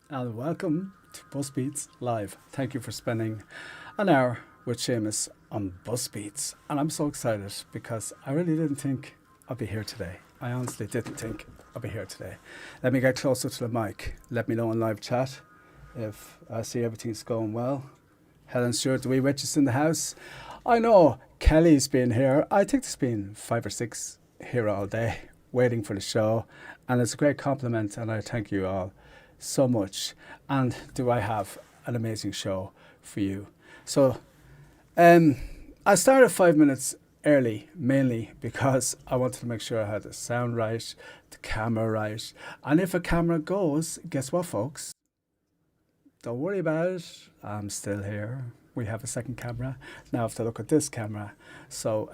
And welcome to Buskbeats Live. Thank you for spending an hour with Seamus on Buskbeats. And I'm so excited because I really didn't think I'd be here today. I honestly didn't think I'd be here today. Let me get closer to the mic. Let me know in live chat if I see everything's going well. Helen Stewart, the wee witches in the house. I know Kelly's been here. I think there's been 5 or 6 here all day waiting for the show. And it's a great compliment and I thank you all so much. And do I have an amazing show for you. So I started 5 minutes early, mainly because I wanted to make sure I had the sound right, the camera right. And if a camera goes, guess what, folks? Don't worry about it. I'm still here. We have a second camera. Now I have to look at this camera. So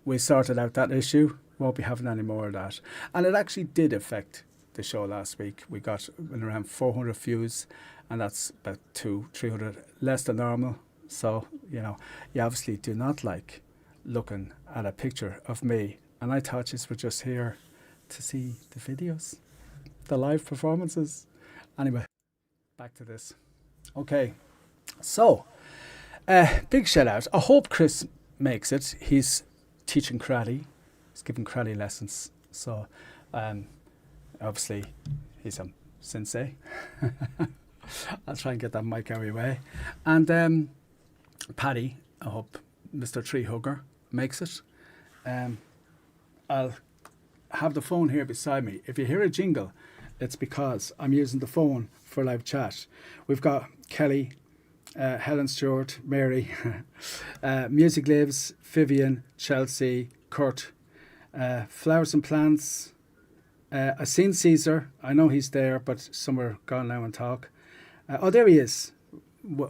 we sorted out that issue. Won't be having any more of that. And it actually did affect the show last week. We got around 400 views, and that's about 200-300 less than normal. So, you know, you obviously do not like looking at a picture of me. And I thought you were just here to see the videos, the live performances. Anyway, back to this. Okay, so big shout out. I hope Chris makes it. He's teaching karate. He's giving karate lessons. So obviously he's a sensei. I'll try and get that mic out of your way. And Paddy, I hope Mr. Tree Hugger makes it. I'll have the phone here beside me. If you hear a jingle, it's because I'm using the phone for live chat. We've got Kelly, Helen Stewart, Mary, Music Lives, Vivian, Chelsea, Curt, Flowers and Plants. I've seen Caesar. I know he's there, but somewhere gone now and talk. Oh, there he is.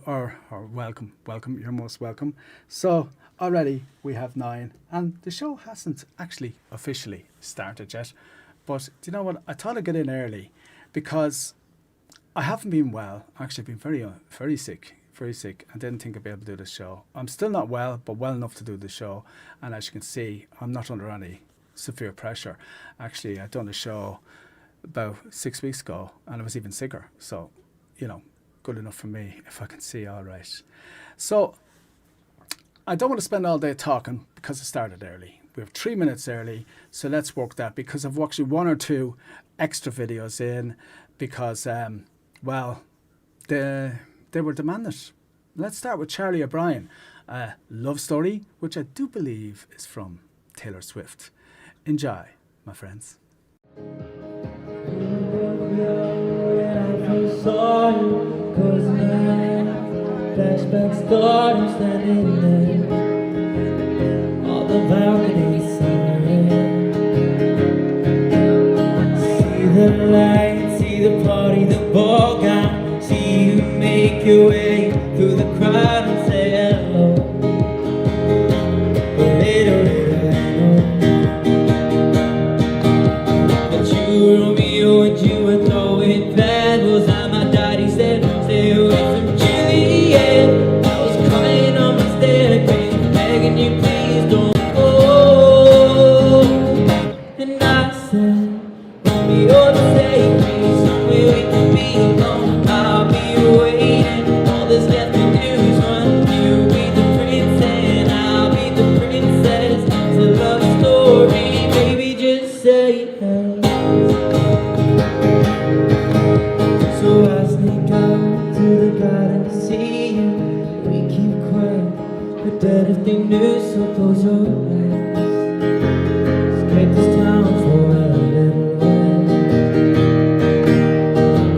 Or welcome. You're most welcome. So already we have 9, and the show hasn't actually officially started yet. But do you know what? I thought I'd get in early because I haven't been well. Actually, I've been very sick. I didn't think I'd be able to do the show. I'm still not well, but well enough to do the show. And as you can see, I'm not under any severe pressure. Actually, I'd done the show about 6 weeks ago, and I was even sicker. So, you know, good enough for me if I can see all right. So I don't want to spend all day talking because I started early. We have 3 minutes early, so let's work that because I've actually 1 or 2 extra videos in because, well, they were demanded. Let's start with Charlie O'Brien, Love Story, which I do believe is from Taylor Swift. Enjoy, my friends. Flashbacks start, I'm standing there. All the balconies see the light, see the party, the ball gown. See you make your way through the crowd and say hello. But later I know that you, Romeo, and you were throwing pebbles at my daddy said, stay away from Juliet. I was crying on my staircase, begging you please don't go. And I said, Romeo, take me somewhere we can be alone. I'll be waiting, all that's left to do is run. You be the said if they knew, so close your eyes. Escape this town for a little while.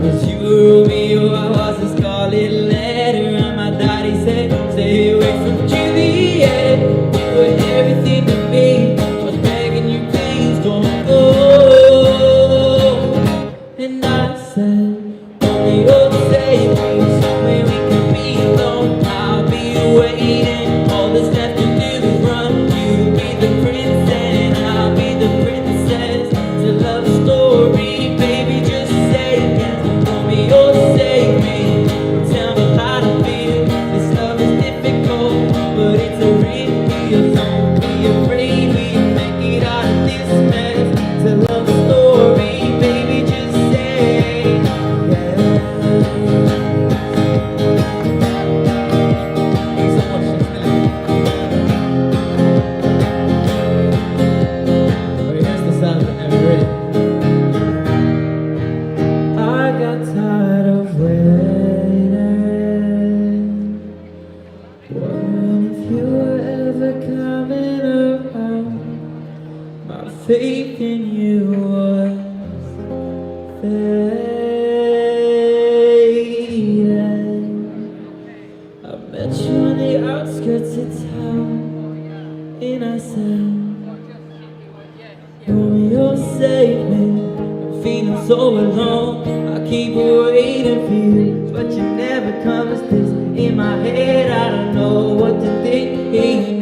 'Cause you were Romeo, I was a scarlet letter, and my daddy said, stay away from Juliet. You were everything to me, I was begging you, please don't go. And I said, Romeo, save me, somewhere we can be alone. I'll be waiting, all that's left to do is run. You be the prince and I'll be the princess. It's a love story, baby, just say yes. Romeo, save me, tell me how to feel. This love is difficult, but it's a real deal. Don't be afraid, we'll make it out of this mess. It's a love story, baby, just say yes. Thanks so much, okay, here's the sound of every ready. I got tired of waiting. Wondering if you were ever coming around. My faith in you was fading. I met you on the outskirts of town, and I said, Romeo, save me, I'm feeling so alone. I keep waiting for you, but you never come as this. In my head, I don't know what to think.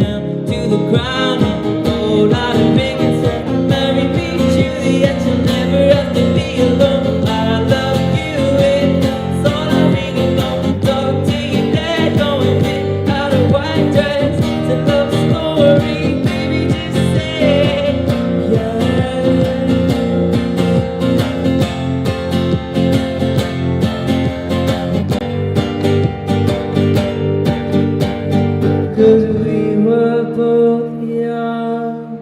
Now to the ground, and roll out a ring and say, marry me, Juliet, you'll never have to be alone. I love you, and that's all I really know. Talk to your dad, going in out of white dress. It's a love story, baby, just say yes. 'Cause we were both young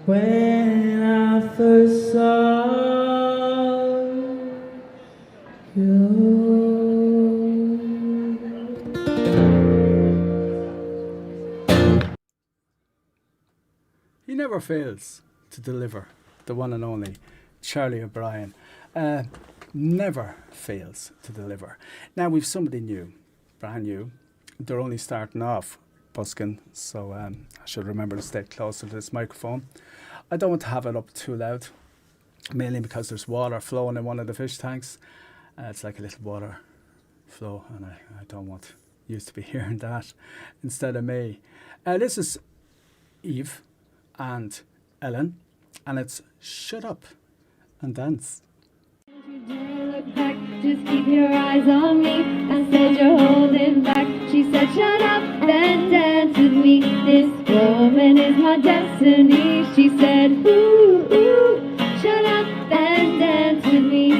when I first saw you. He never fails to deliver, the one and only Charlie O'Brien. Never fails to deliver. Now we've somebody new, brand new. They're only starting off busking, so I should remember to stay closer to this microphone. I don't want to have it up too loud, mainly because there's water flowing in one of the fish tanks. It's like a little water flow, and I don't want you to be hearing that instead of me. This is Eve and Ellen, and it's Shut Up and Dance. Look back, just keep your eyes on me. I said you're holding back. She said shut up and dance with me. This woman is my destiny. She said ooh, ooh, shut up and dance with me.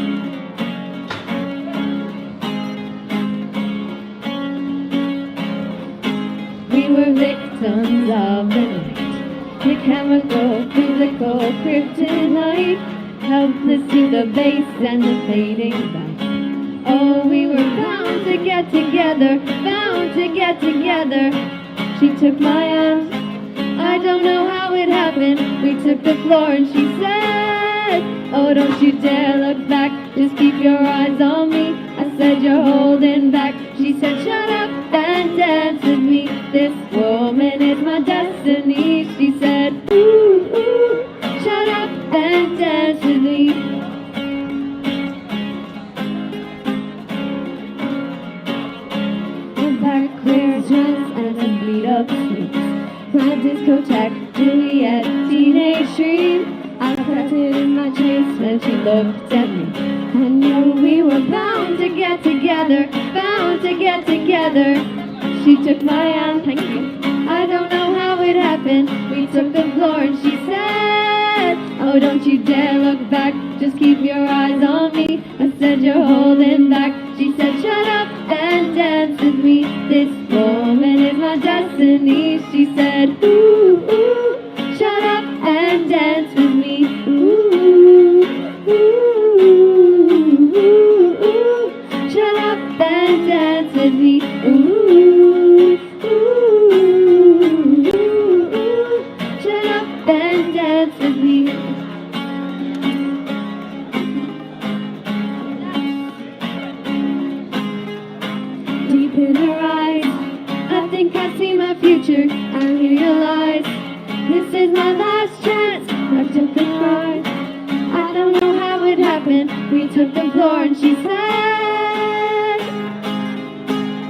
We were victims of the night. The chemical, physical, kryptonite. Helpless to the bass and the fading light. Oh, we were bound to get together, bound to get together. She took my hand, I don't know how it happened. We took the floor and she said, oh, don't you dare look back, just keep your eyes on me. I said you're holding back. She said shut up and dance with me. This woman is my destiny. She said ooh, ooh, shut up and dance with me. I'm back clear dress and a bleed up sleeves. My discotheque, Juliet, teenage dream. I pressed it in my chest when she looked at me. I knew we were bound to get together, bound to get together. She took my hand, thank you. I don't know how it happened. We took the floor and she said, oh, don't you dare look back, just keep your eyes on me. I said you're holding back. She said shut up and dance with me. This woman is my destiny. She said ooh, ooh, shut up and dance with me. Ooh, ooh, ooh, ooh, shut up and dance with me. Ooh, ooh. is my last chance. I took the card. I don't know how it happened. We took the floor and she said,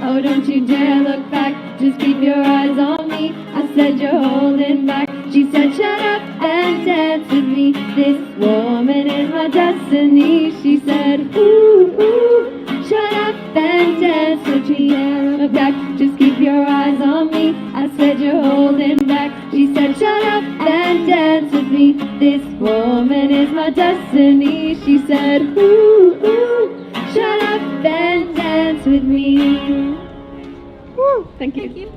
oh, don't you dare look back. Just keep your eyes on me. I said, you're holding back. She said, shut up and dance with me. This woman is my destiny. She said, ooh, ooh, shut up and dance with me. Yeah, look back. Just keep your eyes on me. I said, you're holding back. She said, shut up and dance with me. This woman is my destiny. She said, ooh, ooh, shut up and dance with me. Woo, thank you.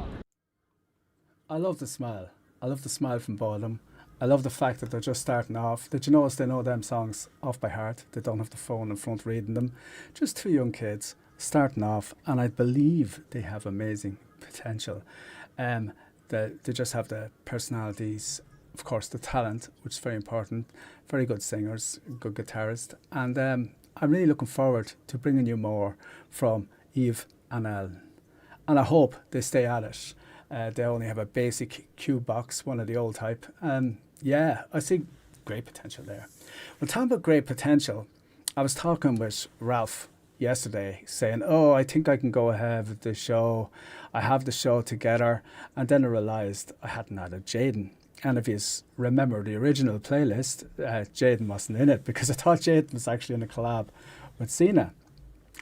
I love the smile. I love the smile from both of them. I love the fact that they're just starting off. Did you notice they know them songs off by heart? They don't have the phone in front reading them. Just two young kids starting off, and I believe they have amazing potential. They just have the personalities, of course, the talent, which is very important. Very good singers, good guitarist, and I'm really looking forward to bringing you more from Eve and Ellen. And I hope they stay at it. They only have a basic cue box, one of the old type. Yeah, I see great potential there. Well, talking about great potential, I was talking with Ralph yesterday saying, oh, I think I can go ahead with the show. I have the show together. And then I realised I hadn't added Jadyn. And if you remember the original playlist, Jadyn wasn't in it because I thought Jadyn was actually in a collab with Sina.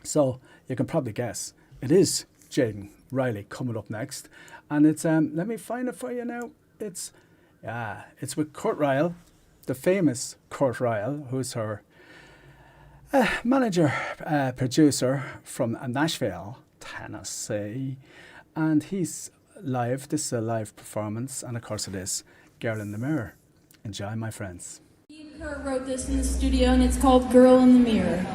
So you can probably guess it is Jadyn Rylee coming up next. And it's, let me find it for you now. It's with Curt Ryle, the famous Curt Ryle, who's her manager, producer from Nashville, Tennessee. And he's live. This is a live performance. And of course it is Girl in the Mirror. Enjoy, my friends. Curt wrote this in the studio and it's called Girl in the Mirror.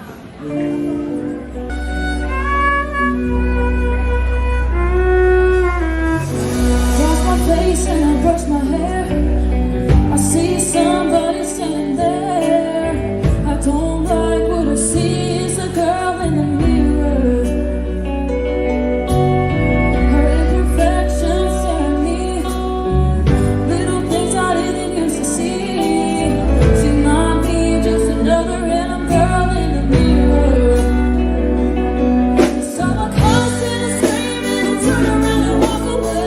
Face and I brush my hair. I see somebody standing there. I don't like what I see. It's a girl in the mirror. Her imperfections stare at me. Little things I didn't used to see. She might be just another random girl in the mirror. So I cuss and I scream and I turn around and walk away.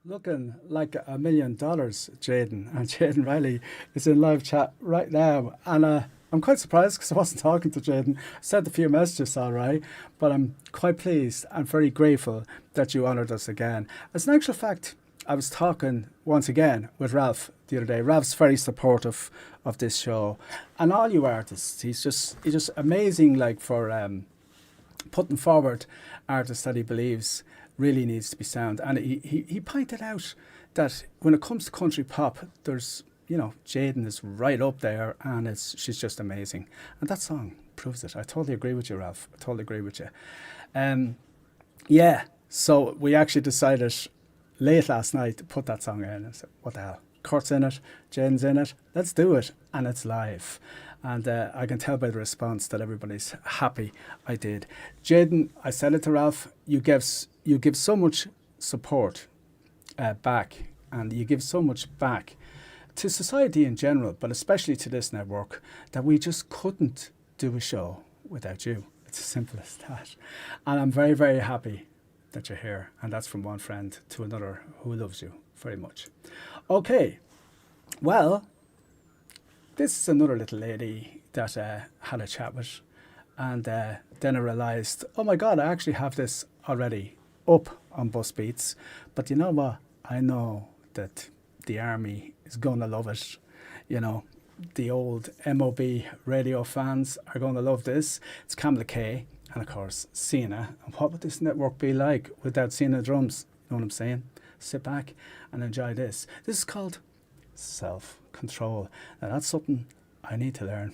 Looking like $1 million, Jadyn. And Jadyn Rylee is in live chat right now. And I'm quite surprised because I wasn't talking to Jadyn. Sent a few messages, all right, but I'm quite pleased and very grateful that you honoured us again. As an actual fact, I was talking once again with Ralph the other day. Ralph's very supportive of this show, and all you artists. He's just amazing, like for putting forward artists that he believes really needs to be sound. And he pointed out that when it comes to country pop, there's, you know, Jadyn is right up there, and she's just amazing. And that song proves it. I totally agree with you, Ralph. I totally agree with you. Yeah, so we actually decided late last night to put that song in. I said, what the hell? Curt's in it, Jadyn's in it, let's do it. And it's live. And I can tell by the response that everybody's happy I did. Jadyn, I said it to Ralph, you give so much support back, and you give so much back to society in general, but especially to this network, that we just couldn't do a show without you. It's as simple as that. And I'm very, very happy that you're here. And that's from one friend to another who loves you very much. Okay, well, this is another little lady that had a chat with. And then I realised, oh my God, I actually have this already up on Buskbeats. But you know what? I know that the army is going to love it. You know, the old MOB radio fans are going to love this. It's Camille and, of course, Sina. And what would this network be like without Sina drums? You know what I'm saying? Sit back and enjoy this. This is called self-control. Now, that's something I need to learn.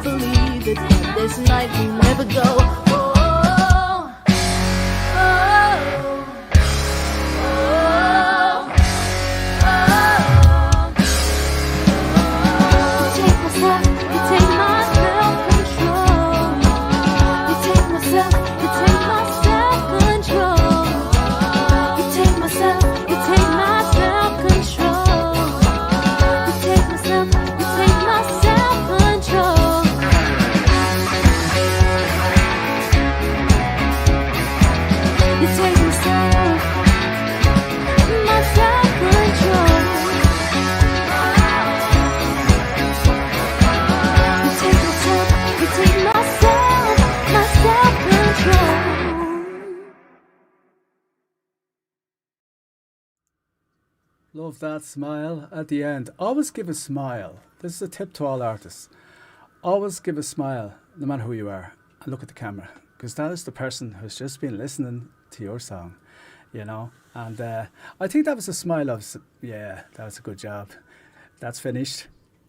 Believe this night will never go. Oh, oh, oh, oh, oh, oh. You take myself, you take my self-control. You take myself, you take my self-control. You take myself, you take my self-control. You take myself, you take my self-control. You take myself, my self-control. You take myself, you take myself, my self-control. Love that smile at the end. Always give a smile. This is a tip to all artists. Always give a smile, no matter who you are, and look at the camera, because that is the person who's just been listening to your song, you know. And I think that was a smile of, yeah, that was a good job. That's finished.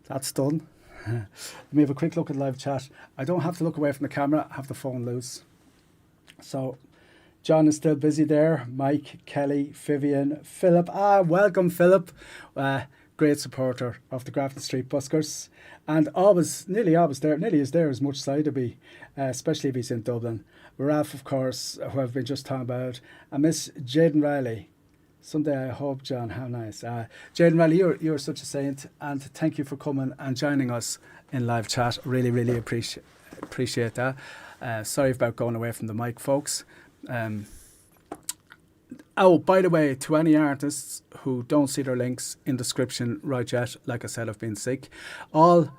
That's done. Let me have a quick look at live chat. I don't have to look away from the camera. I have the phone loose. So John is still busy there. Mike, Kelly, Vivian, Philip. Welcome, Philip. Great supporter of the Grafton Street Buskers. And nearly always there. Nearly is there as much as I'd be, especially if he's in Dublin. Ralph, of course, who I've been just talking about. And Miss Jadyn Rylee. Someday I hope, John, how nice. Jadyn Rylee, you're such a saint. And thank you for coming and joining us in live chat. Really, really appreciate that. Sorry about going away from the mic, folks. By the way, to any artists who don't see their links in description right yet, like I said, I've been sick. All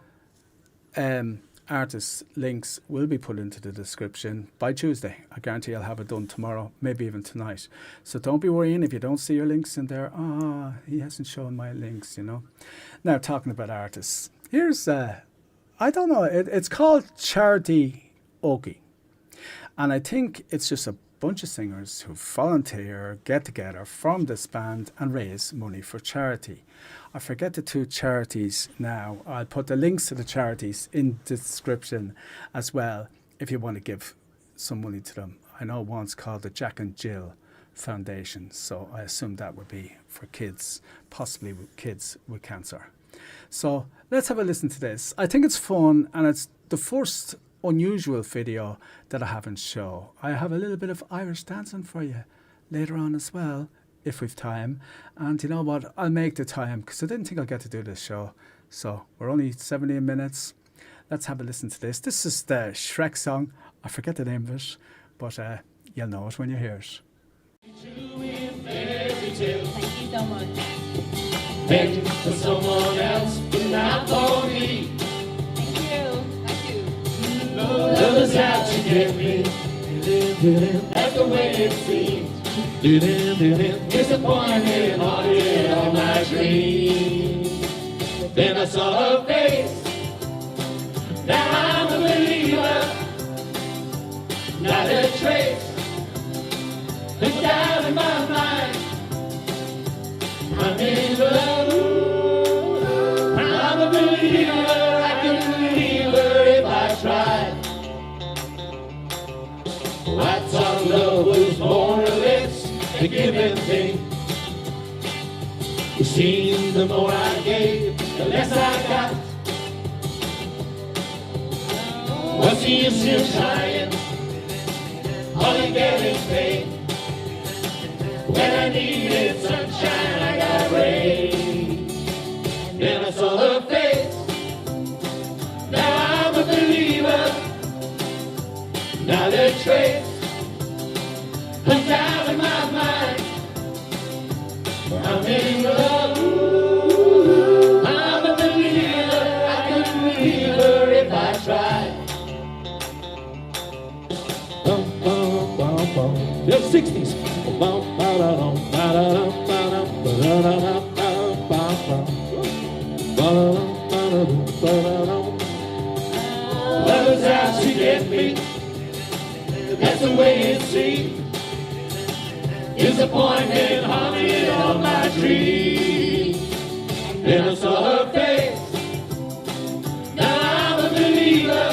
artists' links will be put into the description by Tuesday. I guarantee I'll have it done tomorrow, maybe even tonight. So don't be worrying if you don't see your links in there. He hasn't shown my links, you know. Now, talking about artists, here's, I don't know, it's called CHARITYOKE. And I think it's just a bunch of singers who volunteer, get together, form this band and raise money for charity. I forget the two charities now. I'll put the links to the charities in the description as well if you want to give some money to them. I know one's called the Jack and Jill Foundation, so I assume that would be for kids, possibly with kids with cancer. So let's have a listen to this. I think it's fun, and it's the first unusual video that I haven't shown. I have a little bit of Irish dancing for you later on as well, if we've time. And you know what, I'll make the time, because I didn't think I'll get to do this show. So we're only 17 minutes. Let's have a listen to this. This is the Shrek song. I forget the name of it, but you'll know it when you hear it. Thank you so much. Meant for someone else, but not for me. Thank you. Love is out to get me. That's the way it seems. Disappointed, haunted all my dreams. Then I saw her face. Now I'm a believer. Not a trace. It's down in my mind. I'm in love. I'm a believer. I can believe her if I tried. I thought love was more or less a given thing. It seemed the more I gave, the less I got. What's the use in trying? All you get is pain. When I needed sunshine, I got rain. Then I saw her face. Now I'm a believer. Not a trace. I'm down in my mind. I'm in love. I'm a believer. I couldn't believe her if I tried. The 60s. Love is out to get me. That's the way it seems. Disappointment haunted all my dreams. Then I saw her face. Now I'm a believer.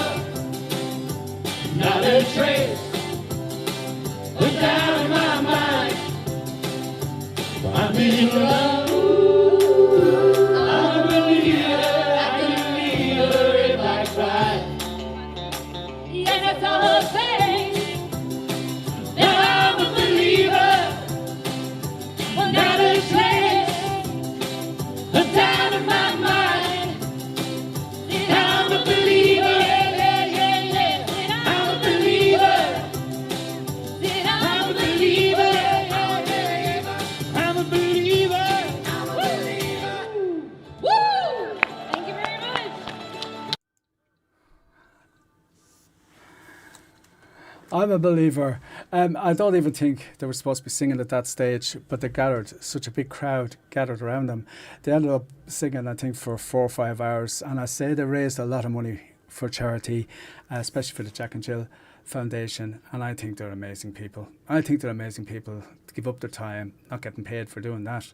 I'm a believer. I don't even think they were supposed to be singing at that stage, but they gathered, such a big crowd gathered around them. They ended up singing, I think, for 4 or 5 hours. And I say they raised a lot of money for charity, especially for the Jack and Jill Foundation. And I think they're amazing people. I think they're amazing people to give up their time, not getting paid for doing that.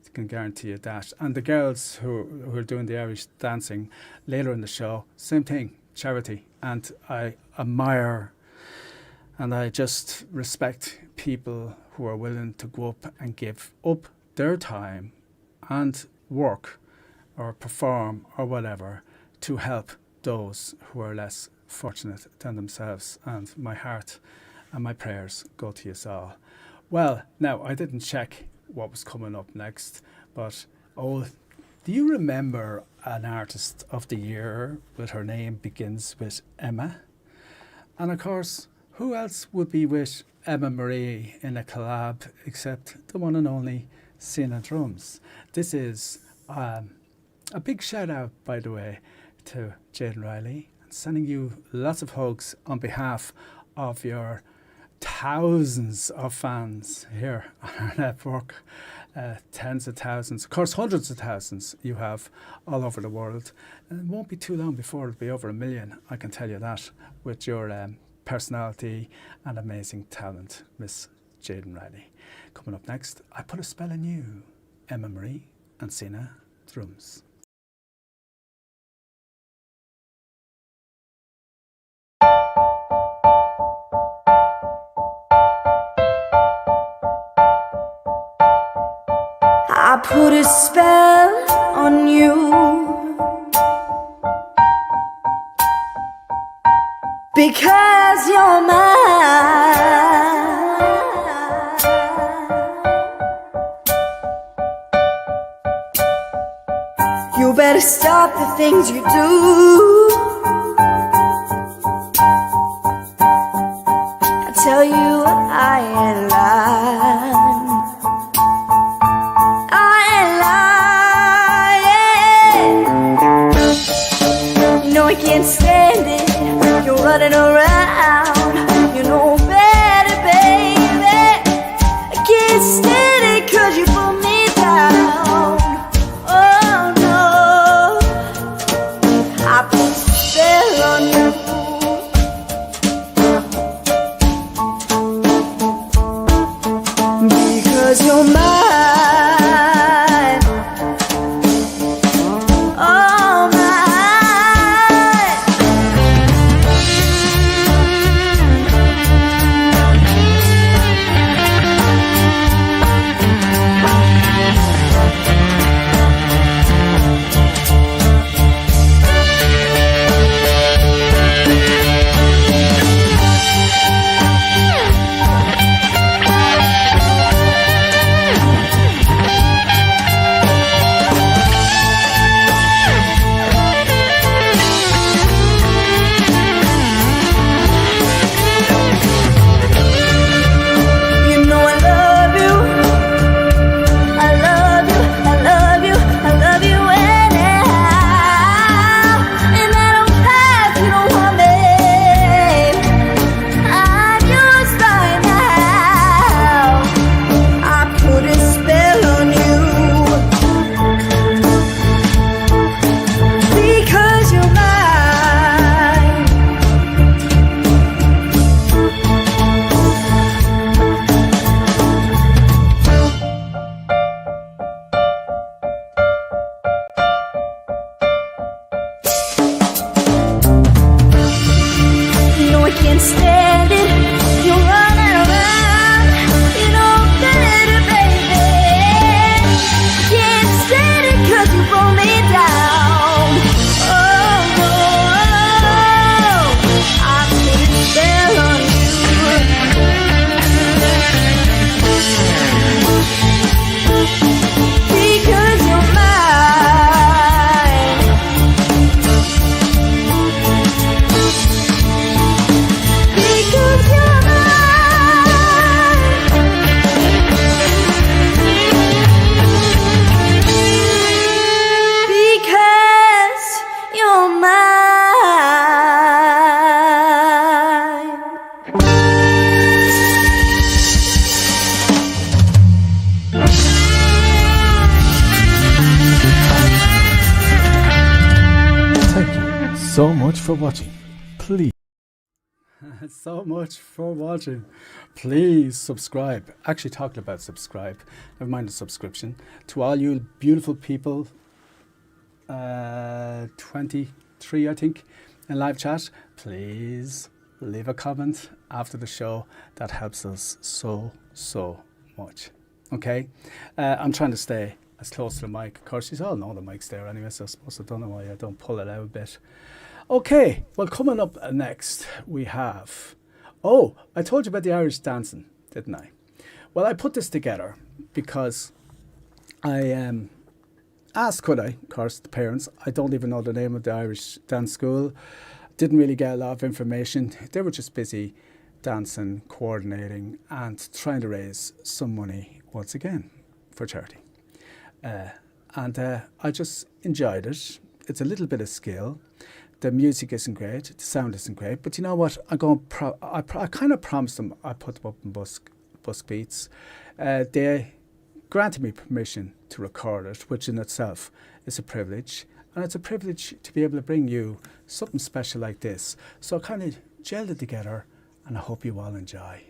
I can guarantee you that. And the girls who are doing the Irish dancing later in the show, same thing, charity. And I admire and I just respect people who are willing to go up and give up their time and work or perform or whatever to help those who are less fortunate than themselves. And my heart and my prayers go to you all. Well, now, I didn't check what was coming up next, but do you remember an artist of the year with her name begins with Emma? And of course, who else would be with Emma Marie in a collab except the one and only Sina drums? This is a big shout out, by the way, to Jadyn Rylee, and sending you lots of hugs on behalf of your thousands of fans here on our network. Tens of thousands, of course hundreds of thousands you have all over the world. And it won't be too long before it'll be over 1 million, I can tell you that, with your personality and amazing talent, Miss Jadyn Rylee. Coming up next, I Put a Spell on You, Emma Marie and Sina drums. I put a spell on you because you're mine. You better stop the things you do. I tell you I ain't lying. I can't stand it, you're running around, you know better, baby. I can't stand it 'cause you pull me down. Oh no, I put a spell on you because you're mine. so much for watching. Please. So much for watching. Please subscribe. Actually, talking about subscribe, never mind the subscription. To all you beautiful people, 23, I think, in live chat, please leave a comment after the show. That helps us so much. Okay? I'm trying to stay as close to the mic. Of course, you all know the mic's there anyway, so I suppose I don't know why I don't pull it out a bit. Okay, well, coming up next, we have... Oh, I told you about the Irish dancing, didn't I? Well, I put this together because I asked, could I, of course, the parents. I don't even know the name of the Irish dance school. Didn't really get a lot of information. They were just busy dancing, coordinating, and trying to raise some money, once again, for charity. And I just enjoyed it. It's a little bit of skill. The music isn't great, the sound isn't great, but you know what? I kind of promised them I put them up in Buskbeats. They granted me permission to record it, which in itself is a privilege. And it's a privilege to be able to bring you something special like this. So I kind of gelled it together, and I hope you all enjoy.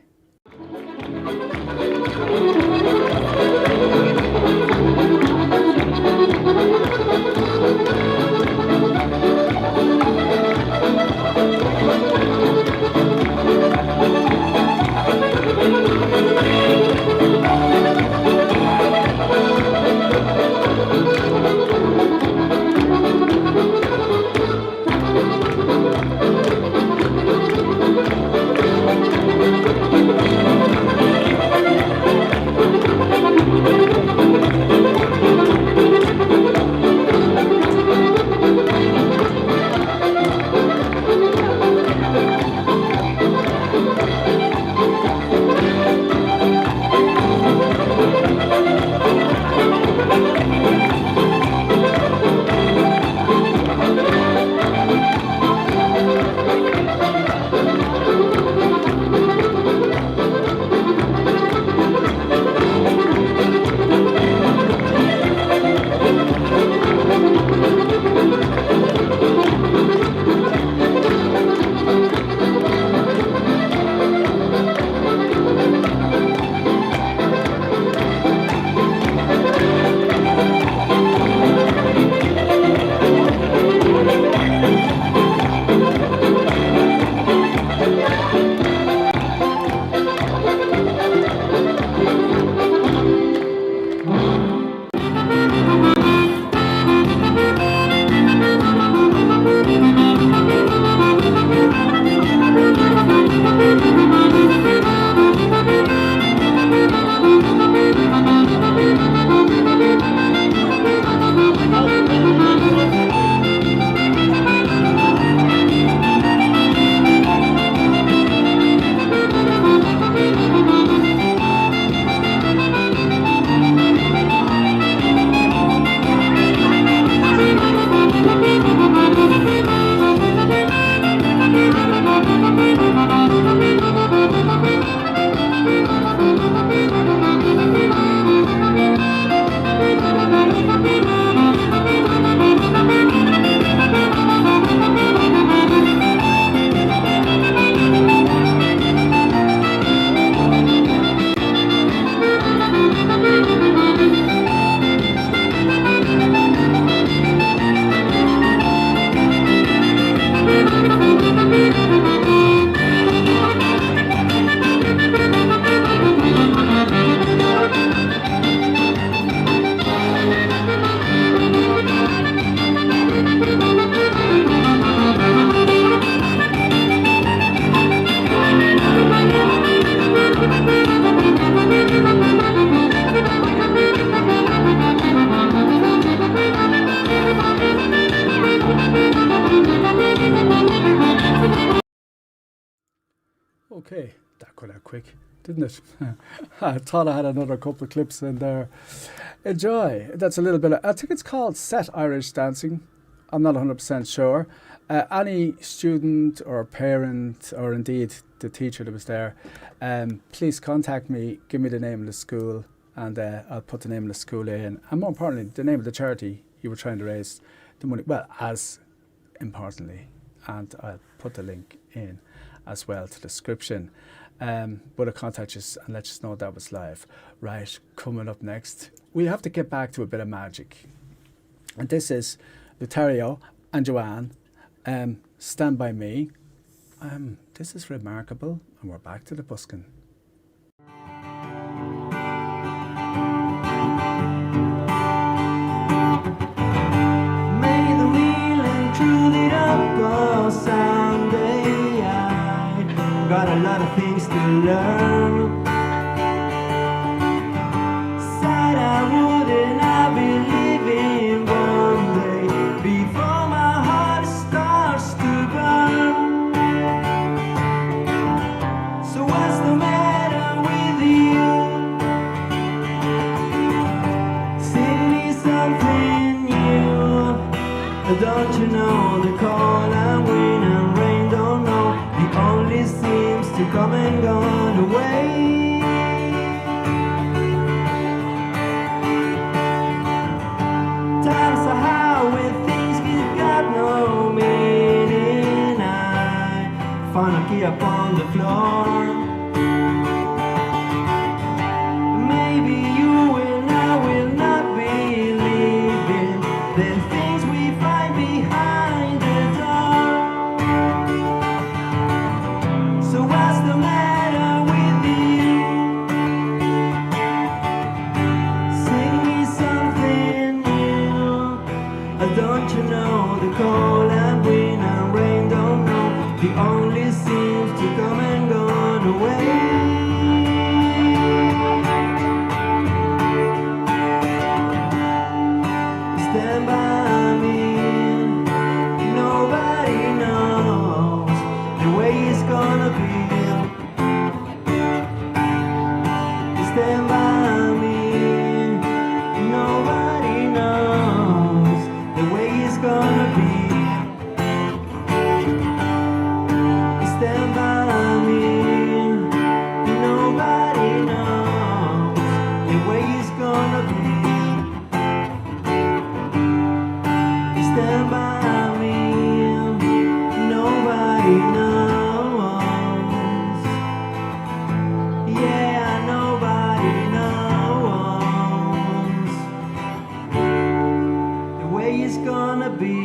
Okay, that got out quick, didn't it? I thought I had another couple of clips in there. Enjoy. That's a little bit of, I think it's called Set Irish Dancing. I'm not 100% sure. Any student or parent, or indeed the teacher that was there, please contact me, give me the name of the school, and I'll put the name of the school in. And more importantly, the name of the charity you were trying to raise the money. Well, as importantly, and I'll put the link in as well to the description. But I'll contact you and let you know that was live. Right, coming up next, we have to get back to a bit of magic. And this is Lautaro and Joan, Stand By Me. This is remarkable, and we're back to the busking. May the wheeling truly up on Sunday. I got a lot of things to learn. Said I wouldn't, I be living one day before my heart starts to burn. So what's the matter with you? Sing me something new. Don't you know the cold and wind and rain don't know? It only seems to come and go the way. Times are hard when things get got no meaning. I find a key up on the floor. Maybe you and I will not be living the things we find behind the door. So what's the matter with you? Sing me something new. Don't you know the cold and wind and rain don't know? The only seems to come and go away. Stand by me. Nobody knows the way it's gonna be. Stand by me. Nobody knows the way it's gonna be. Stand by me. Nobody knows the way it's gonna be. Stand by me. Nobody knows. Yeah, nobody knows the way it's gonna be.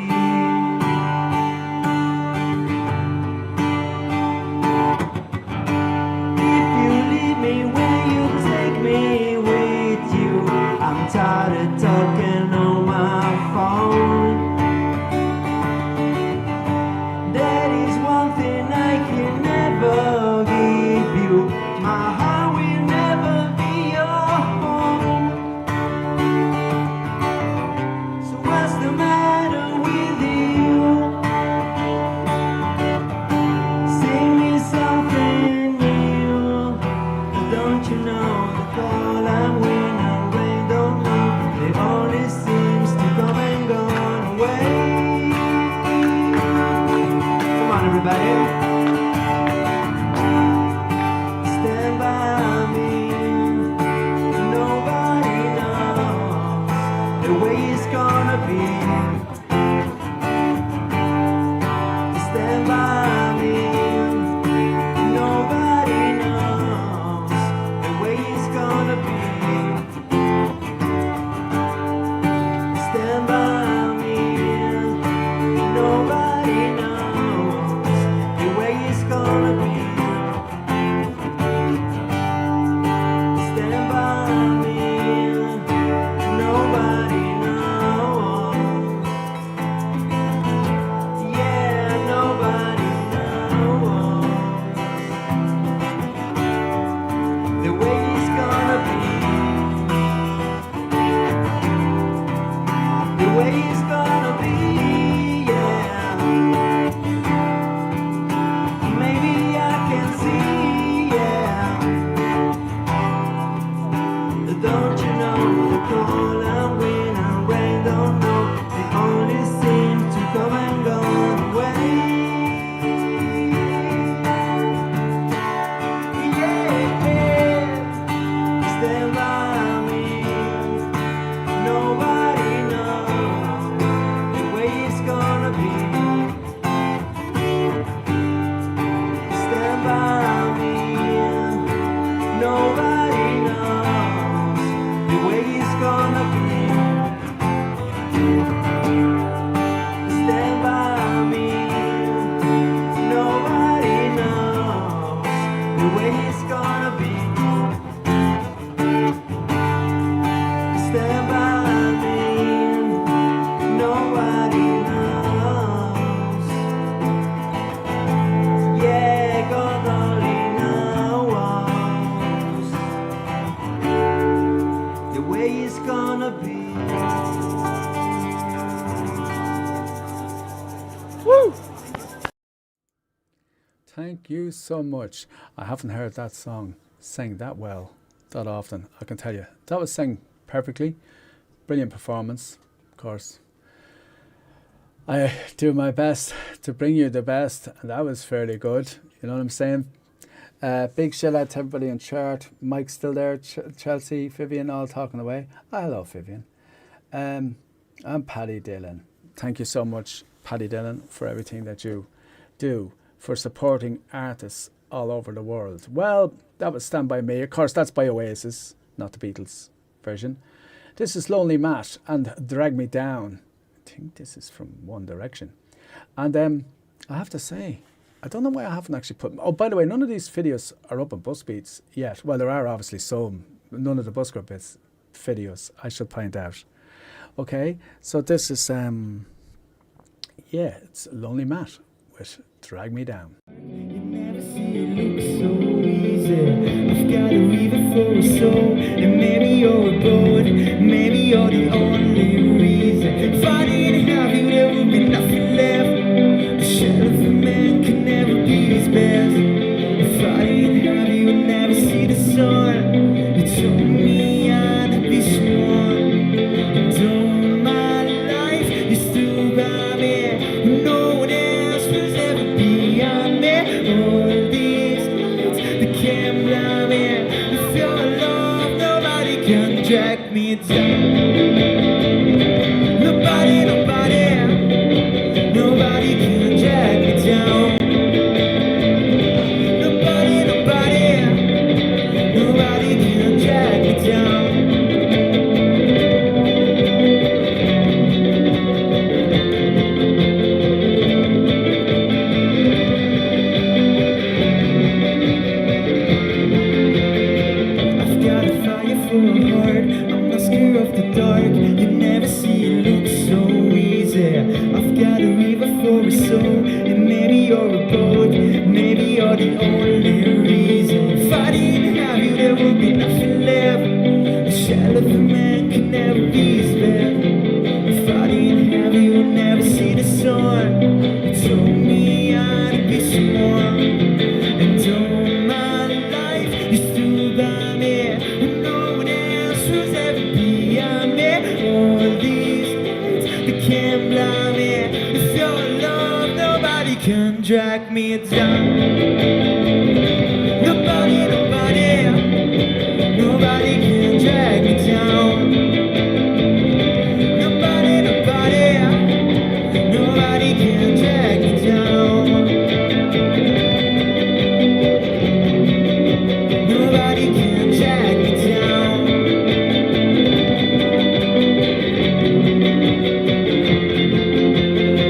If you leave me, will you take me with you? I'm tired of talking on my phone. Woo! Thank you so much. I haven't heard that song sang that well that often, I can tell you. That was sang perfectly. Brilliant performance, of course. I do my best to bring you the best, and that was fairly good. You know what I'm saying? Big shout out to everybody in chat. Mike's still there. Chelsea, Vivian, all talking away. Oh, hello, Vivian. And Paddy Dillon. Thank you so much, Paddy Dillon, for everything that you do for supporting artists all over the world. Well, that was Stand By Me. Of course, that's by Oasis, not the Beatles version. This is Lonely Matt and Drag Me Down. I think this is from One Direction. And I have to say, I don't know why I haven't actually put... Oh, by the way, none of these videos are up on Buskbeats yet. Well, there are obviously some. None of the Busker bits videos, I should point out. Okay, so this is... yeah, it's Lonely Matt with Drag Me Down. You never see it look so easy. I've got a reason for a soul, and maybe you're a boat, maybe you're the only reason. If I didn't have you, there would be nothing left. The shadow of a man can never be his best. If I didn't have you, I'd never see the sun. You told me I'd be strong, and all my life you stood by me. No one else was ever beyond me. All these nights that can't blind me. With your love, nobody can drag me down. Nobody, nobody, nobody can drag me down. Nobody, nobody, nobody can drag me down. I've got a fire for a heart, I'm not scared of the dark. You never see it look so easy. I've got a river for a soul, and maybe you're a boat, maybe you're the only reason. If I didn't have you, there would be nothing left. The shadow of a man can never be his best. If I didn't have you, I'd never see the sun. You told me I'd be strong, and all my life you stood by me, and no one else was ever beyond me. All these nights they can't blind me. With your love, nobody can drag me down. Nobody, nobody, nobody can drag me down. Nobody, nobody, nobody can drag me down. Nobody can drag me down.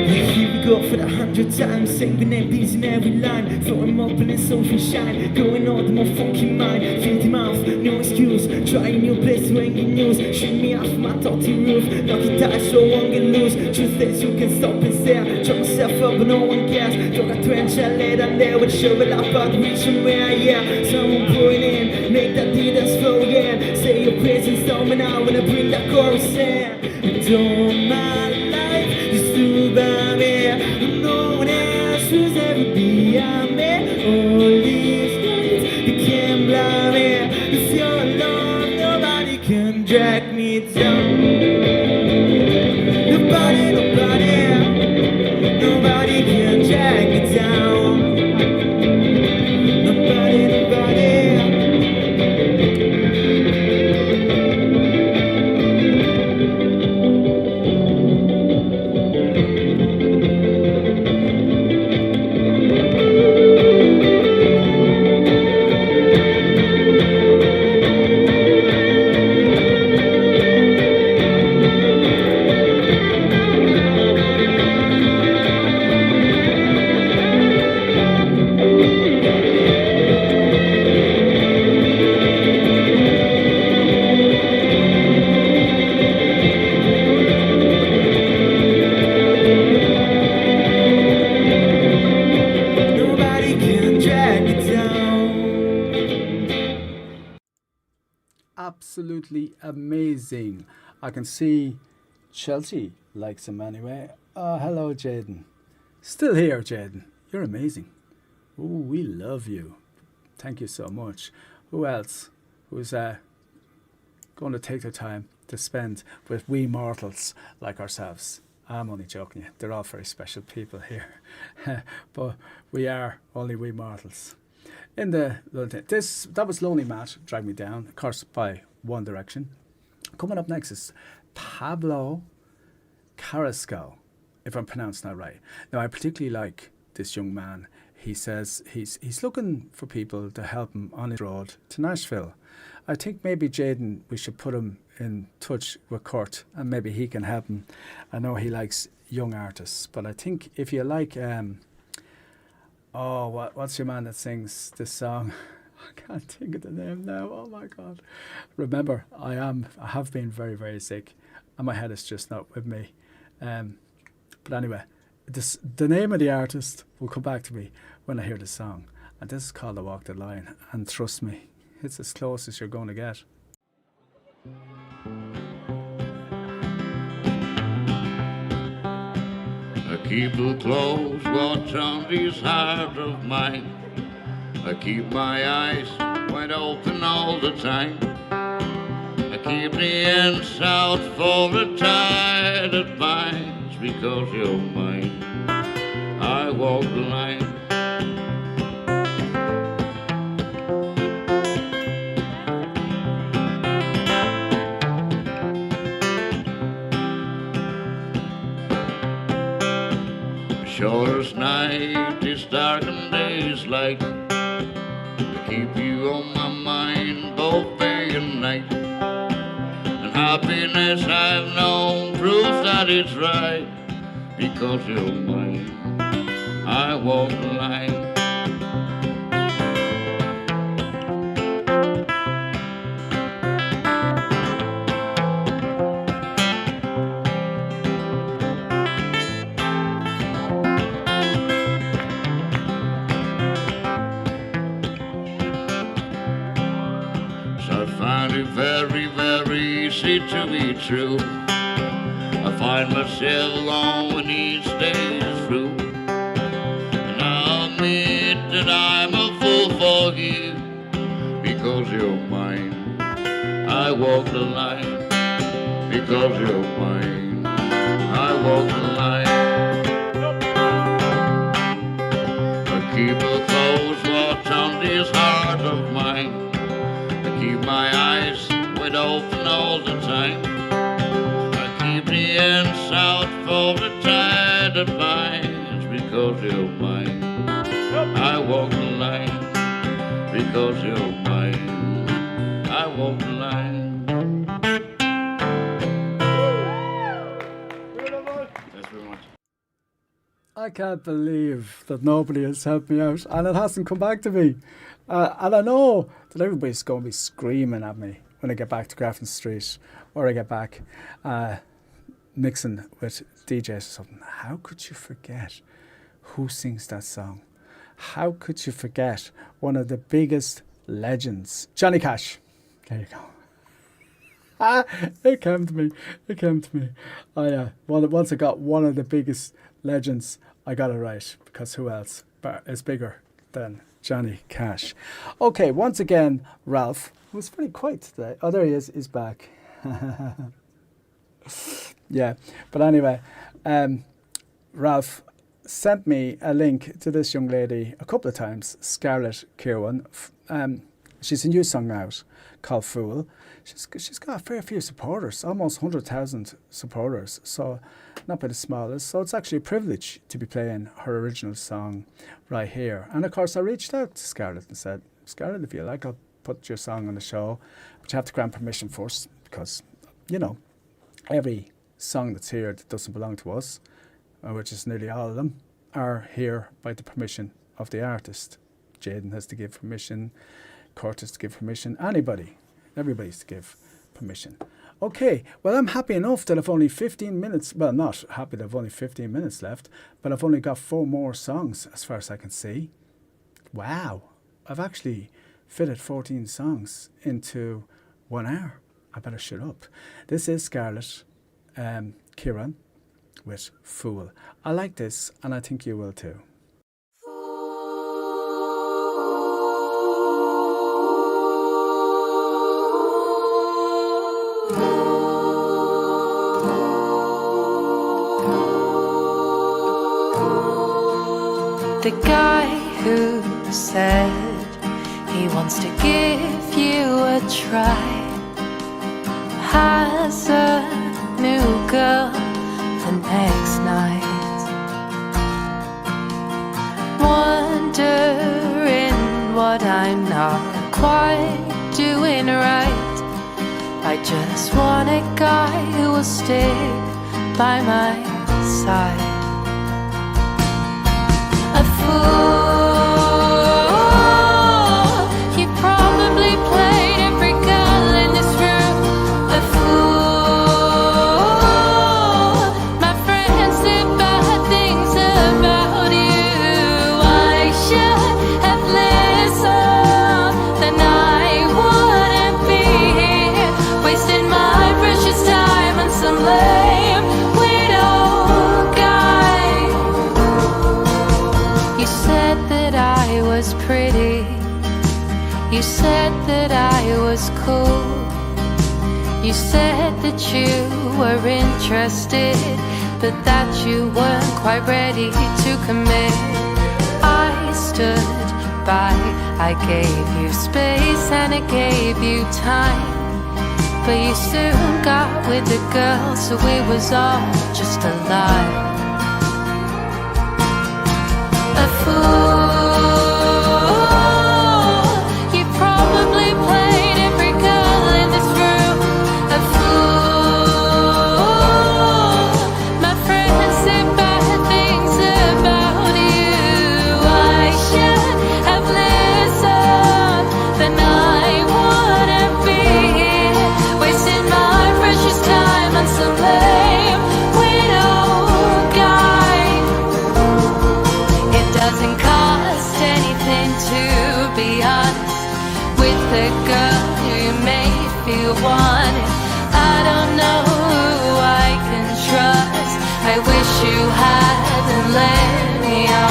Here we go for the 100th time, saving their beats in every line. Throw 'em up and it's ocean shine, going all the more funky mind. Feel the mouth, no excuse, trying new place to hang in news. Shoot me off my dirty roof, knock it down so one can lose. Truth is you can stop and stare, chop myself up but no one cares. Drop a trench and lay down there with a shovel up out reaching where I am. Someone pour it in, make that dance flow again. Say your praise and storm me now when I bring that chorus in. And all my life you stood by me, and no one else was ever beyond me. All these nights they can't blind me. With your love, nobody can drag me down. Nobody, nobody, nobody can drag me down. Nobody, nobody. Absolutely amazing. I can see Chelsea likes him anyway. Oh, hello, Jadyn. Still here, Jadyn. You're amazing. Oh, we love you. Thank you so much. Who else? Who's going to take their time to spend with wee mortals like ourselves? I'm only joking you. They're all very special people here. But we are only wee mortals. In the that was Lonely Matt, Drag Me Down, of course, by One Direction. Coming up next is Pablo Carrascal, if I'm pronouncing that right. Now, I particularly like this young man. He says he's looking for people to help him on his road to Nashville. I think maybe Jadyn, we should put him in touch with Curt, and maybe he can help him. I know he likes young artists, but I think if you like, what's your man that sings this song? I can't think of the name now. Oh my God! Remember, I have been very, very sick, and my head is just not with me. But anyway, the name of the artist will come back to me when I hear the song, and this is called "I Walk the Line." And trust me, it's as close as you're going to get. I keep a close watch on this heart of mine. I keep my eyes wide open all the time. I keep the ends out for the tide that binds, because you're mine. I walk the line. Shortest night is darkened days light. I keep you on my mind both day and night. And happiness I've known proves that it's right, because you're mine. I walk the line. Very, very easy to be true. I find myself alone when each day is through, and I'll admit that I'm a fool for you, because you're mine. I walk the line, because you're mine. I walk the line. I keep a close watch on this heart of mine. I keep my eyes wide open all the time. I keep the ends out for the tide that binds, because you're mine. I walk the line, because you're mine. I walk the line. Thanks very much. I can't believe that nobody has helped me out, and it hasn't come back to me. And I know that everybody's going to be screaming at me when I get back to Grafton Street, or I get back mixing with DJs or something. How could you forget who sings that song? How could you forget one of the biggest legends? Johnny Cash. There you go. It came to me. It came to me. Once I got one of the biggest legends, I got it right, because who else is bigger than Johnny Cash? Okay, once again, Ralph, who's pretty quiet today. Oh, there he is. He's back. Yeah, but anyway, Ralph sent me a link to this young lady a couple of times, Scarlett Kirwan. She's a new song out called Fool. She's got a fair few supporters, almost 100,000 supporters, so not by the smallest. So it's actually a privilege to be playing her original song right here. And of course, I reached out to Scarlett and said, Scarlett, if you like, I'll put your song on the show, but you have to grant permission first, because, you know, every song that's here that doesn't belong to us, which is nearly all of them, are here by the permission of the artist. Jadyn has to give permission, Curt has to give permission, everybody's to give permission. Okay, well, I'm happy enough that I've only 15 minutes, well, not happy that I've only 15 minutes left, but I've only got 4 more songs as far as I can see. Wow, I've actually fitted 14 songs into 1 hour. I better shut up. This is Scarlett Kirwan, with Fool. I like this, and I think you will too. The guy who said he wants to give you a try has a new girl the next night, wondering what I'm not quite doing right. I just want a guy who will stick by my side. A fool, you probably played every girl in this room. A fool, my friends said bad things about you. I should have listened, then I wouldn't be here, wasting my precious time on some lame widow guy. You said that I was pretty, you said that I was cool, you said that you were interested, but that you weren't quite ready to commit. I stood by, I gave you space and I gave you time, but you soon got with the girl, so it was all just a lie. A fool, you probably played every girl in this room. A fool, my friends said bad things about you. I should have listened, then I wouldn't be here, wasting my precious time on some lame widow guy. It doesn't cost anything to be honest with the girl who made feel wanted. I don't know who I can trust. I wish you hadn't let me on.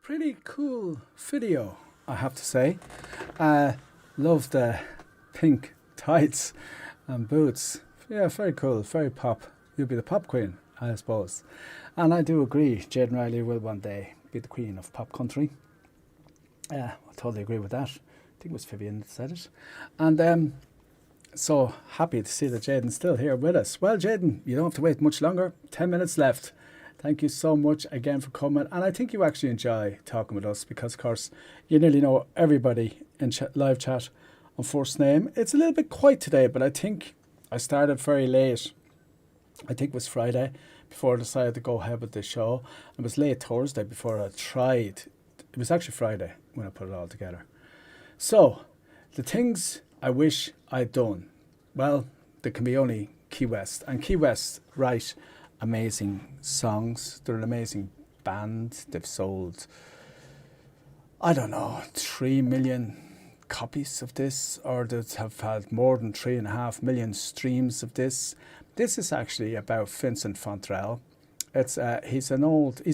Pretty cool video, I have to say. Love the pink tights and boots. Yeah, very cool, very pop. You'll be the pop queen, I suppose. And I do agree, Jadyn Rylee will one day be the queen of pop country. I totally agree with that. I think it was Vivian that said it. And so happy to see that Jadyn's still here with us. Well, Jadyn, you don't have to wait much longer. 10 minutes left. Thank you so much again for coming. And I think you actually enjoy talking with us because, of course, you nearly know everybody in live chat on first name. It's a little bit quiet today, but I think I started very late. I think it was Friday before I decided to go ahead with the show. It was late Thursday before I tried. It was actually Friday when I put it all together. So, the things I wish I'd done. Well, there can be only Keywest. And Keywest write amazing songs. They're an amazing band. They've sold, I don't know, 3 million copies of this, or they have had more than 3.5 million streams of this. This is actually about Vincent Fontrell, It's he's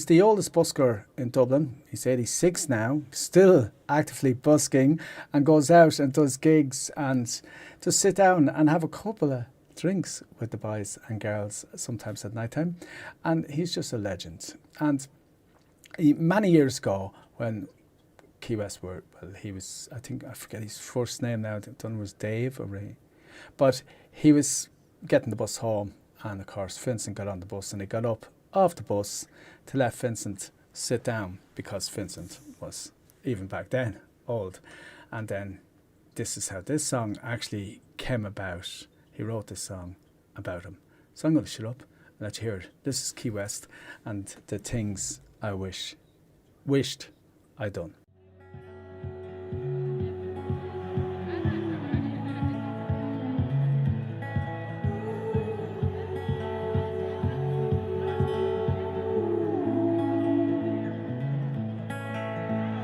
the oldest busker in Dublin. He's 86 now, still actively busking, and goes out and does gigs and just sit down and have a couple of drinks with the boys and girls sometimes at night time. And he's just a legend. And many years ago, when Keywest he was, I think, I forget his first name now, I don't know, was Dave or Ray. But he was getting the bus home, and of course Vincent got on the bus, and he got up off the bus to let Vincent sit down, because Vincent was, even back then, old. And then this is how this song actually came about. He wrote this song about him. So I'm going to shut up and let you hear it. This is Keywest and the things I wished I'd done.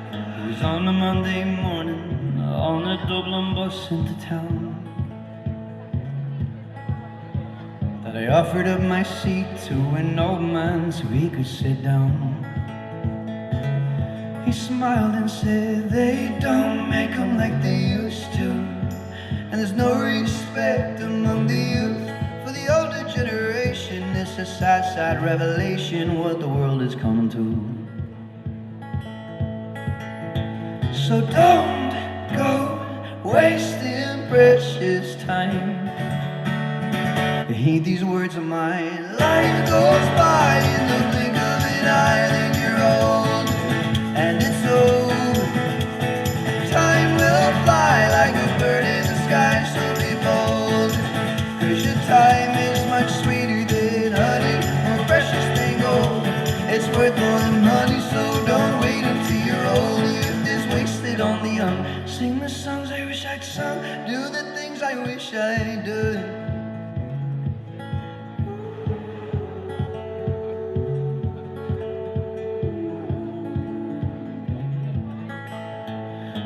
It was on a Monday morning on a Dublin bus into town that I offered up my seat to an old man so he could sit down. He smiled and said, they don't make them like they used to, and there's no respect among the youth for the older generation. It's a sad, sad revelation what the world is coming to. So don't go wasting precious time. Heed these words of mine. Life goes by in the blink of an eye, then you're old, and it's over. Time will fly like a bird in the sky, so be bold. 'Cause your time is much sweeter than honey, more precious than gold. It's worth more than money, so don't wait until you're old. Youth is wasted on the young. Sing the songs I wish I'd sung, do the things I wish I'd done.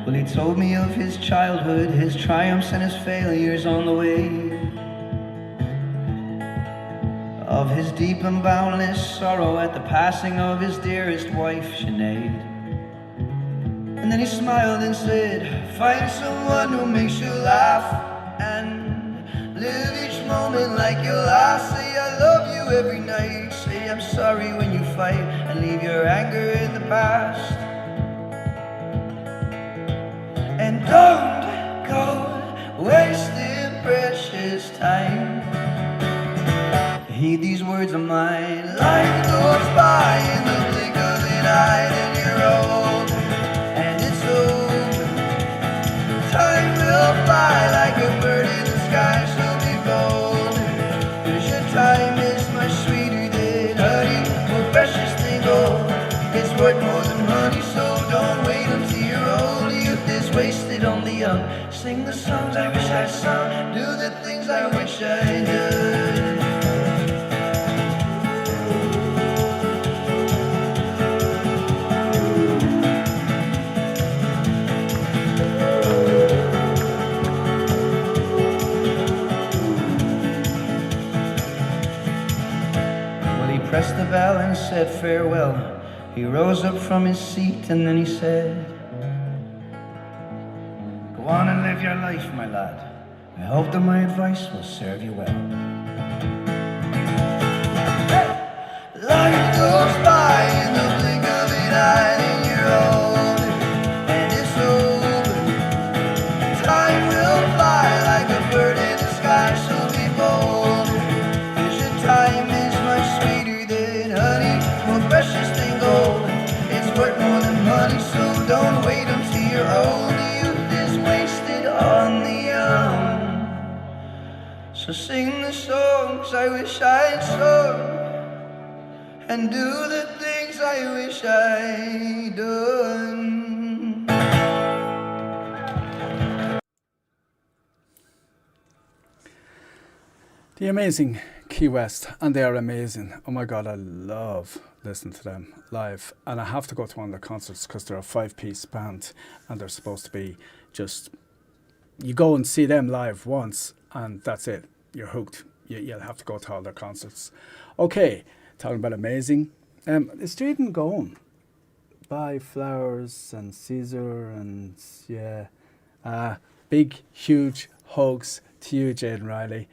Well, he told me of his childhood, his triumphs and his failures on the way, of his deep and boundless sorrow at the passing of his dearest wife, Sinead. And then he smiled and said, find someone who makes you laugh and live each moment like your last. Say I love you every night, say I'm sorry when you fight, and leave your anger in the past. And don't go wasting precious time. Heed these words of mine. Life goes by in the blink of an eye, then you're old, and it's over. Time will fly like a bird in the sky, so be bold. 'Cause your time is much sweeter than honey, more precious than gold. It's worth more than money, so don't wait until you're old. Youth is wasted on the young. Sing the songs I wish I sung, do the things I wish I did. Well, he pressed the bell and said farewell. He rose up from his seat and then he said, go on and live your life, my lad. I hope that my advice will serve you well. Life goes by in the blink of an eye, and you're old, and it's over. Time will fly like a bird in the sky, so be bold. 'Cause your time is much sweeter than honey, more precious than gold. It's worth more than money, so don't wait until you're old. Youth is wasted on the young. So sing the songs I wish I'd sung, and do the things I wish I'd done. The amazing Keywest, and they are amazing. Oh my God, I love listening to them live. And I have to go to one of their concerts because they're a 5-piece band, and they're supposed to be just, you go and see them live once and that's it. You're hooked. You'll have to go to all their concerts. Okay, talking about amazing. Is Jadyn going? Buy flowers and Caesar and big, huge hugs to you, Jadyn Rylee.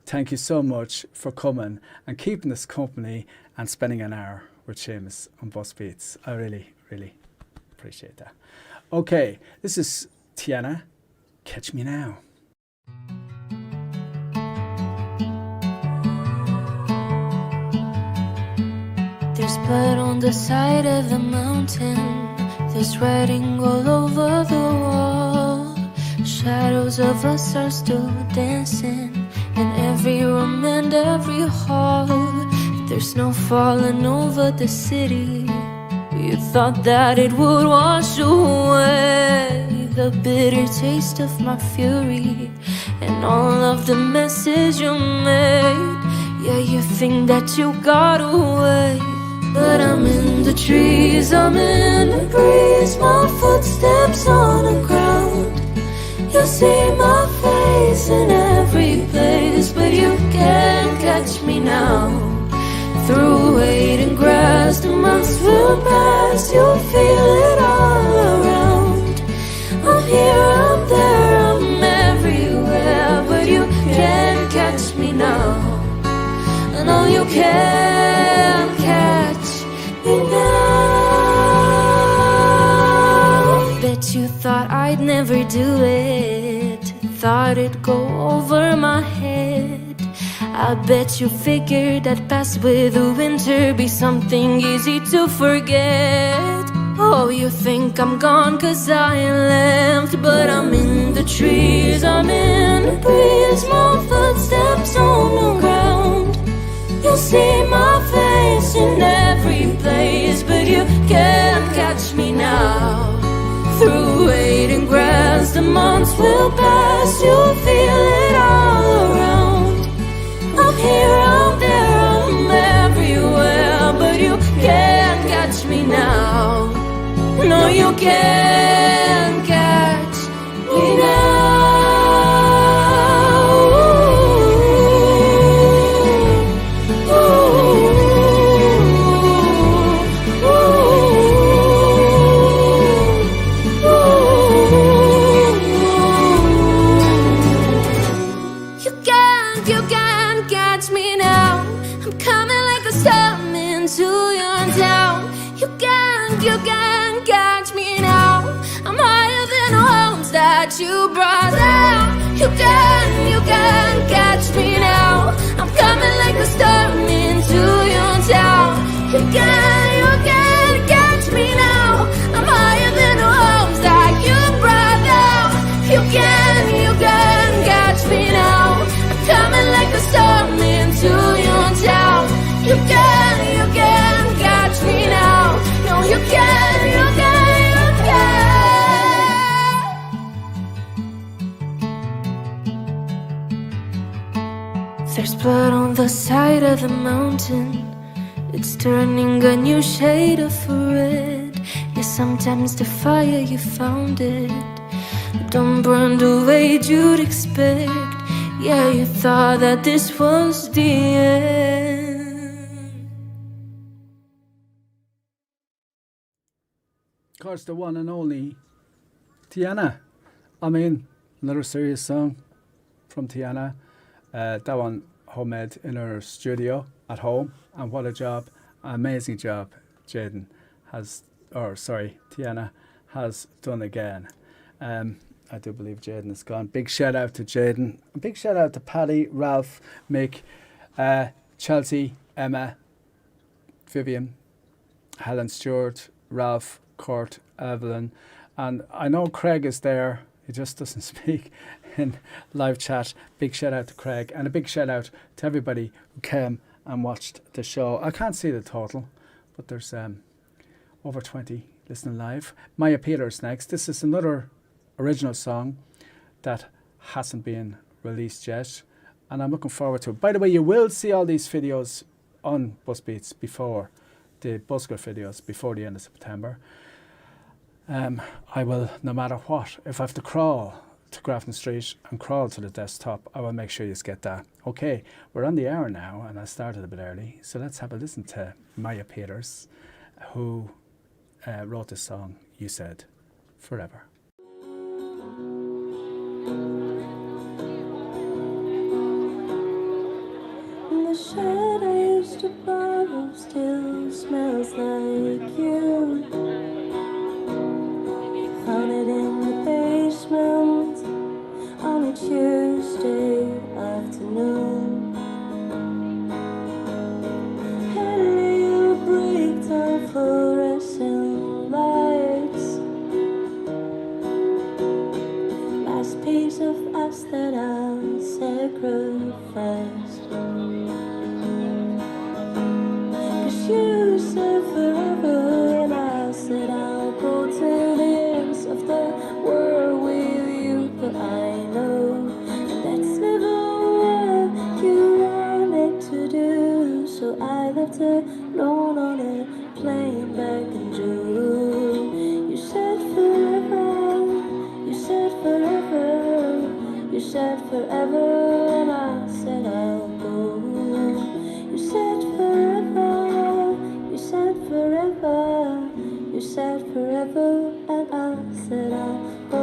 Thank you so much for coming and keeping us company and spending an hour with Seamus on Buskbeats. I really, really appreciate that. Okay, this is TIANA, Catch Me Now. There's blood on the side of the mountain. There's writing all over the wall. Shadows of us are still dancing in every room and every hall. There's no falling over the city. You thought that it would wash away the bitter taste of my fury and all of the messes you made. Yeah, you think that you got away, but I'm in the trees, I'm in the breeze, my footsteps on the ground. You see my face in every place, but you can't catch me now. Through weight and grass, the months will pass, you'll feel it all around. I'm here, I'm there, I'm everywhere, but you can't catch me now. No, you can't catch me now. Bet you thought I'd never do it, thought it'd go over my head. I bet you figured that pass with the winter be something easy to forget. Oh, you think I'm gone cause I left, but I'm in the trees, I'm in the breeze, my footsteps on the ground. You see my face in every place, but you can't catch me now. Through weight and grass, the months will pass, you'll feel it all around. I'm here, I'm there, I'm everywhere, but you can't catch me now. No, you can't catch me now. You can't catch me now. I'm higher than the homes that you brought down. You can't catch me now. I'm coming like a storm into your town. You can't catch me now. I'm higher than the homes that you brought down. You can't catch me now. I'm coming like a storm into your town. You can't catch me now. No, you can. There's blood on the side of the mountain. It's turning a new shade of red. Yeah, sometimes the fire you found it don't burn the way you'd expect. Yeah, you thought that this was the end. Of course, the one and only TIANA. I mean, another serious song from TIANA. That one homemade in her studio at home, and what a job, amazing job TIANA has done again. I do believe Jadyn is gone. Big shout out to Jadyn. A big shout out to Paddy, Ralph, Mick, Chelsea, Emma, Vivian, Helen Stewart, Ralph, Curt, Evelyn, and I know Craig is there. He just doesn't speak in live chat. Big shout out to Craig, and a big shout out to everybody who came and watched the show. I can't see the total, but there's over 20 listening live. Maya Peters next. This is another original song that hasn't been released yet, and I'm looking forward to it. By the way, you will see all these videos on Buskbeats before the Busker videos before the end of September. I will, no matter what, if I have to crawl to Grafton Street and crawl to the desktop, I will make sure you get that. Okay, we're on the hour now, and I started a bit early, so let's have a listen to Maya Peters, who wrote this song, You Said Forever. The shirt I used to borrow still smells like you. Found it in the basement on a Tuesday afternoon. Had a little breakdown, fluorescent lights. Last piece of us that I sacrificed. You said forever, and I said I'll go to the ends of the world with you. But I know that's never what you wanted to do. So I left alone on a plane back in June. You said forever, you said forever, you said forever, and I said I'll go. You said forever. You said forever, you said forever, and I said I'll go.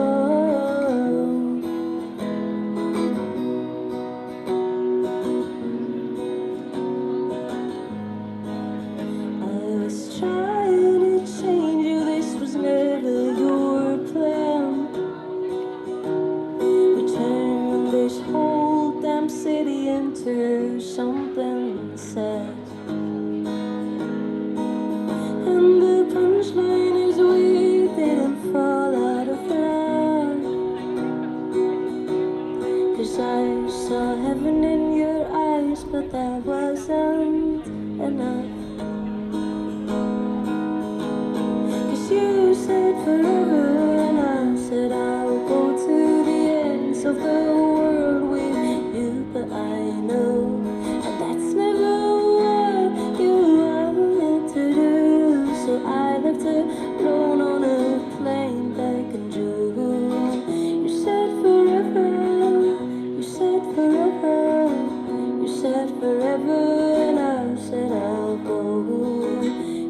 I was trying to change you, this was never your plan. We turned this whole damn city into something sad. And the punchline is we didn't fall out of love. 'Cause I saw heaven in your eyes, but that wasn't enough. 'Cause you said forever, and I said I'll go to the ends of the world with you. But I know, and that's never what you wanted to do. So I left alone on a plane back in June. You said forever, you said forever, you said forever, and I said I'll go.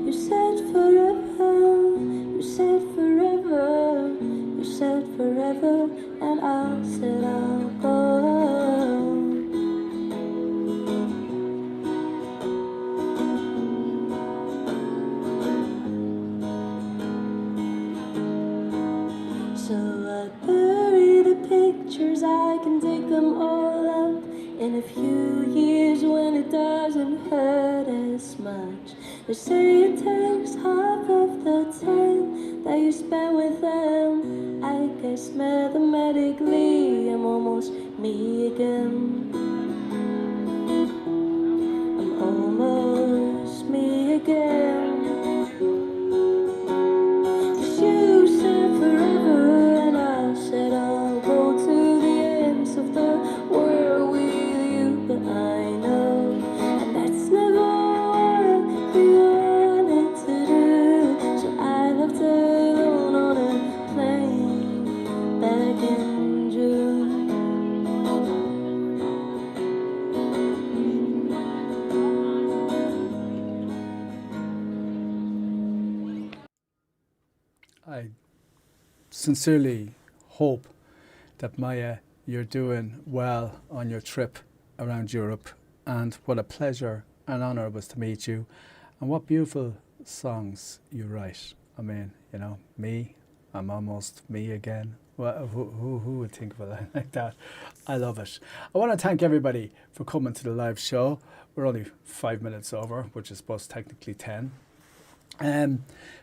You said forever, you said forever, you said forever, and I said I'll go. So I bury the pictures, I can dig them all up in a few years when it doesn't hurt as much. They say it takes half of the time that you spend with them. I guess mathematically I'm almost me again. I'm almost me again. 'Cause you said forever, and I said I'll go to the ends of the world with you. But I know, and that's never what you wanted to do. So I left alone on a plane back in June. I sincerely hope that Maya, you're doing well on your trip around Europe, and what a pleasure and honour it was to meet you, and what beautiful songs you write. I mean, you know, me, I'm almost me again. Well, who would think of it like that? I love it. I want to thank everybody for coming to the live show. We're only 5 minutes over, which is supposed to technically 10.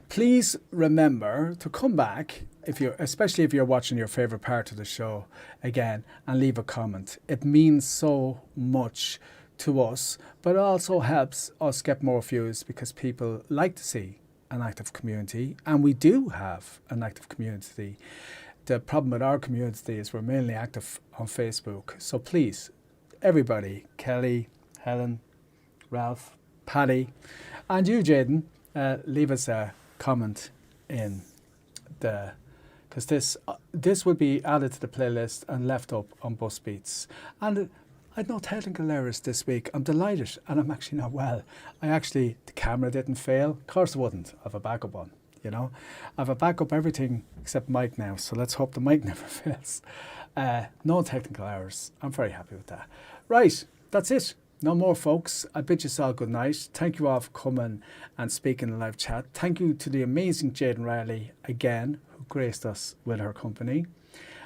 Please remember to come back, especially if you're watching your favourite part of the show again, and leave a comment. It means so much to us, but it also helps us get more views, because people like to see an active community, and we do have an active community. The problem with our community is we're mainly active on Facebook. So please, everybody, Kelly, Helen, Ralph, Paddy, and you, Jadyn, leave us a comment in the because this will be added to the playlist and left up on Buskbeats. And I'd no technical errors this week. I'm delighted, and I'm actually not well. The camera didn't fail. Of course it wouldn't. I have a backup one, you know. I have a backup everything except mic now, so let's hope the mic never fails. No technical errors. I'm very happy with that. Right, that's it. No more, folks. I bid you all good night. Thank you all for coming and speaking in the live chat. Thank you to the amazing Jadyn Rylee again, who graced us with her company.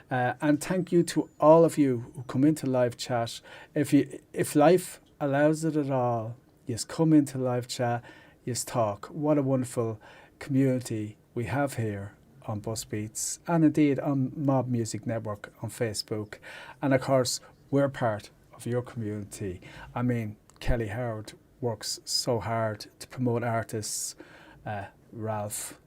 And thank you to all of you who come into live chat. If life allows it at all, yes, come into live chat, yes, talk. What a wonderful community we have here on Buskbeats, and indeed on Mob Music Network on Facebook. And of course, we're part of your community. I mean, Kelly Howard works so hard to promote artists. Ralph,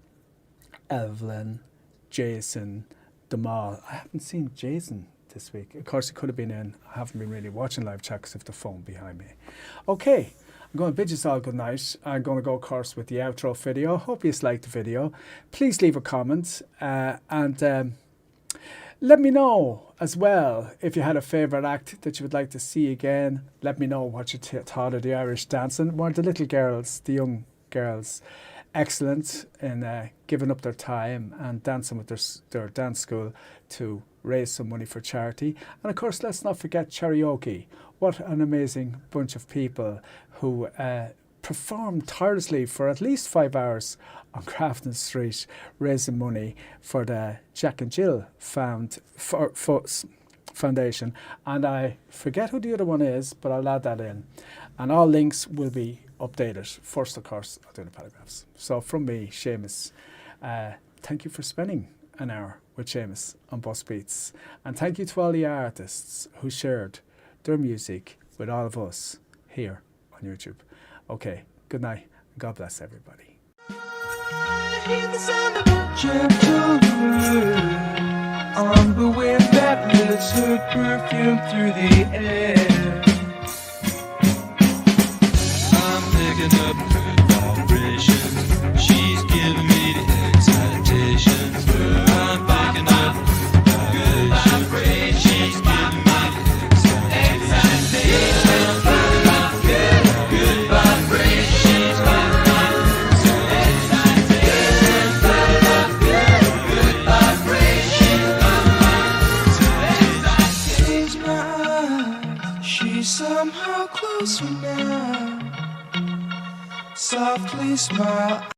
Evelyn, Jason, Damal. I haven't seen Jason this week. Of course, it could have been in. I haven't been really watching live chat because of the phone behind me. Okay, I'm going to bid you all good night. I'm going to go, of course, with the outro video. Hope you liked the video. Please leave a comment and let me know as well if you had a favourite act that you would like to see again. Let me know what you thought of the Irish dancing. Weren't the little girls, the young girls, excellent in giving up their time and dancing with their dance school to raise some money for charity. And of course, let's not forget CHARITYOKE. What an amazing bunch of people who performed tirelessly for at least 5 hours on Grafton Street, raising money for the Jack and Jill Foundation. And I forget who the other one is, but I'll add that in. And all links will be updated. First, of course, I'll do the paragraphs. So from me, Seamus, thank you for spending an hour with Seamus on Buskbeats. And thank you to all the artists who shared their music with all of us here on YouTube. Okay, good night. God bless everybody. Hear the sound of a gentle wind on the wind that lifts her perfume through the air. I'm picking up good vibrations. She's giving me the excitation. I'm picking up good vibrations. She's giving me the excitation. Good vibrations. She's giving me the excitation. Good vibrations. Close my eyes. She's somehow closer now. Softly smile.